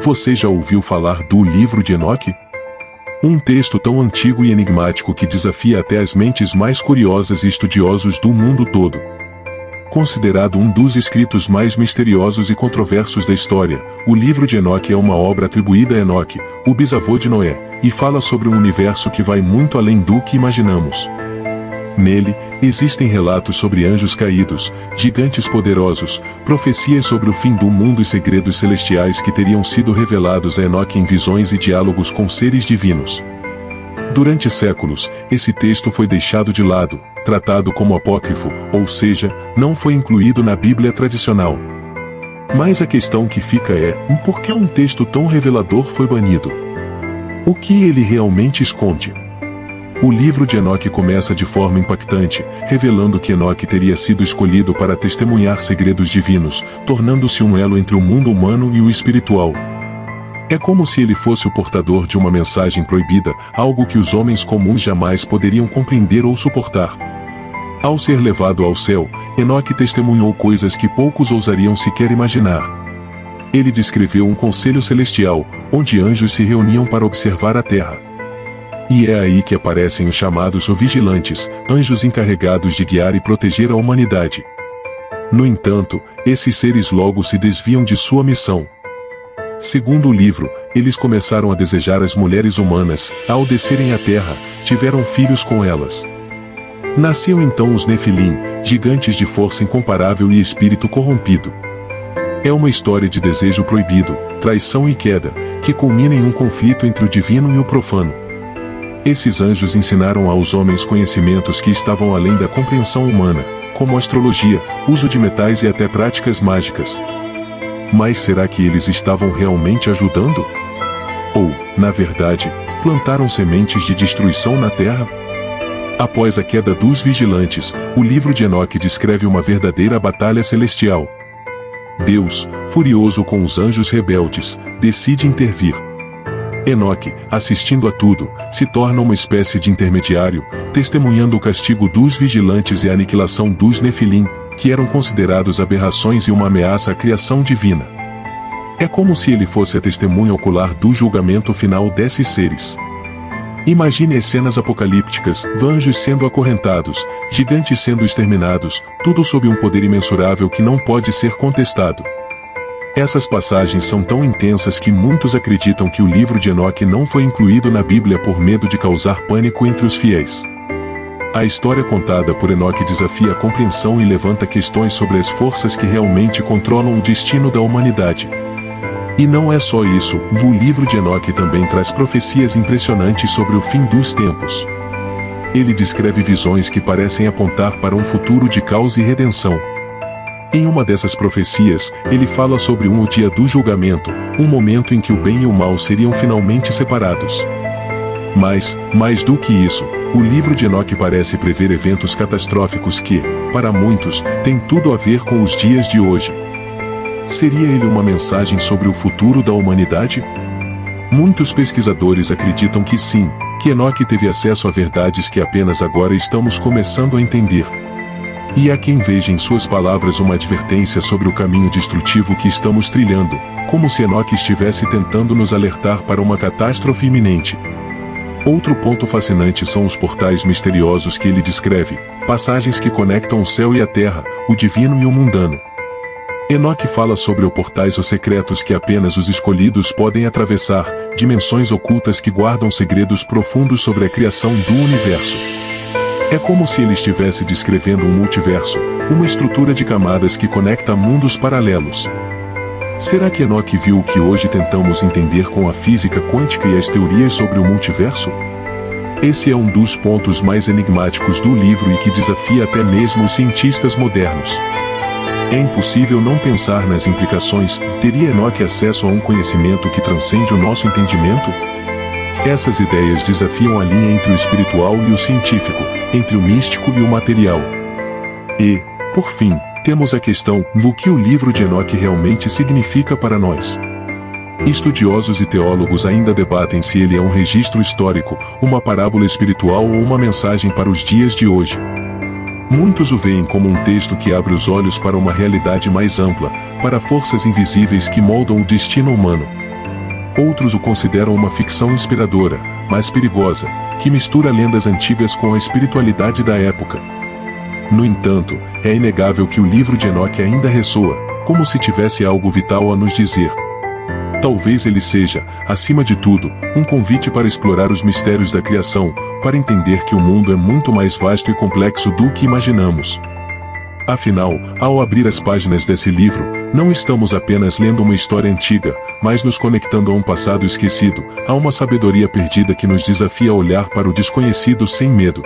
Você já ouviu falar do livro de Enoque? Um texto tão antigo e enigmático que desafia até as mentes mais curiosas e estudiosos do mundo todo. Considerado um dos escritos mais misteriosos e controversos da história, o livro de Enoque é uma obra atribuída a Enoque, o bisavô de Noé, e fala sobre um universo que vai muito além do que imaginamos. Nele, existem relatos sobre anjos caídos, gigantes poderosos, profecias sobre o fim do mundo e segredos celestiais que teriam sido revelados a Enoque em visões e diálogos com seres divinos. Durante séculos, esse texto foi deixado de lado, tratado como apócrifo, ou seja, não foi incluído na Bíblia tradicional. Mas a questão que fica é, por que um texto tão revelador foi banido? O que ele realmente esconde? O livro de Enoque começa de forma impactante, revelando que Enoque teria sido escolhido para testemunhar segredos divinos, tornando-se um elo entre o mundo humano e o espiritual. É como se ele fosse o portador de uma mensagem proibida, algo que os homens comuns jamais poderiam compreender ou suportar. Ao ser levado ao céu, Enoque testemunhou coisas que poucos ousariam sequer imaginar. Ele descreveu um conselho celestial, onde anjos se reuniam para observar a terra. E é aí que aparecem os chamados vigilantes, anjos encarregados de guiar e proteger a humanidade. No entanto, esses seres logo se desviam de sua missão. Segundo o livro, eles começaram a desejar as mulheres humanas, ao descerem à terra, tiveram filhos com elas. Nasciam então os Nefilim, gigantes de força incomparável e espírito corrompido. É uma história de desejo proibido, traição e queda, que culmina em um conflito entre o divino e o profano. Esses anjos ensinaram aos homens conhecimentos que estavam além da compreensão humana, como astrologia, uso de metais e até práticas mágicas. Mas será que eles estavam realmente ajudando? Ou, na verdade, plantaram sementes de destruição na terra? Após a queda dos vigilantes, o livro de Enoque descreve uma verdadeira batalha celestial. Deus, furioso com os anjos rebeldes, decide intervir. Enoque, assistindo a tudo, se torna uma espécie de intermediário, testemunhando o castigo dos vigilantes e a aniquilação dos Nefilim, que eram considerados aberrações e uma ameaça à criação divina. É como se ele fosse a testemunha ocular do julgamento final desses seres. Imagine as cenas apocalípticas, anjos sendo acorrentados, gigantes sendo exterminados, tudo sob um poder imensurável que não pode ser contestado. Essas passagens são tão intensas que muitos acreditam que o livro de Enoque não foi incluído na Bíblia por medo de causar pânico entre os fiéis. A história contada por Enoque desafia a compreensão e levanta questões sobre as forças que realmente controlam o destino da humanidade. E não é só isso, o livro de Enoque também traz profecias impressionantes sobre o fim dos tempos. Ele descreve visões que parecem apontar para um futuro de caos e redenção. Em uma dessas profecias, ele fala sobre o dia do julgamento, um momento em que o bem e o mal seriam finalmente separados. Mas, mais do que isso, o livro de Enoque parece prever eventos catastróficos que, para muitos, têm tudo a ver com os dias de hoje. Seria ele uma mensagem sobre o futuro da humanidade? Muitos pesquisadores acreditam que sim, que Enoque teve acesso a verdades que apenas agora estamos começando a entender. E há quem veja em suas palavras uma advertência sobre o caminho destrutivo que estamos trilhando, como se Enoque estivesse tentando nos alertar para uma catástrofe iminente. Outro ponto fascinante são os portais misteriosos que ele descreve, passagens que conectam o céu e a terra, o divino e o mundano. Enoque fala sobre portais secretos que apenas os escolhidos podem atravessar, dimensões ocultas que guardam segredos profundos sobre a criação do universo. É como se ele estivesse descrevendo um multiverso, uma estrutura de camadas que conecta mundos paralelos. Será que Enoque viu o que hoje tentamos entender com a física quântica e as teorias sobre o multiverso? Esse é um dos pontos mais enigmáticos do livro e que desafia até mesmo os cientistas modernos. É impossível não pensar nas implicações. Teria Enoque acesso a um conhecimento que transcende o nosso entendimento? Essas ideias desafiam a linha entre o espiritual e o científico, entre o místico e o material. E, por fim, temos a questão do que o livro de Enoque realmente significa para nós. Estudiosos e teólogos ainda debatem se ele é um registro histórico, uma parábola espiritual ou uma mensagem para os dias de hoje. Muitos o veem como um texto que abre os olhos para uma realidade mais ampla, para forças invisíveis que moldam o destino humano. Outros o consideram uma ficção inspiradora, mas perigosa, que mistura lendas antigas com a espiritualidade da época. No entanto, é inegável que o livro de Enoque ainda ressoa, como se tivesse algo vital a nos dizer. Talvez ele seja, acima de tudo, um convite para explorar os mistérios da criação, para entender que o mundo é muito mais vasto e complexo do que imaginamos. Afinal, ao abrir as páginas desse livro, não estamos apenas lendo uma história antiga, mas nos conectando a um passado esquecido, a uma sabedoria perdida que nos desafia a olhar para o desconhecido sem medo.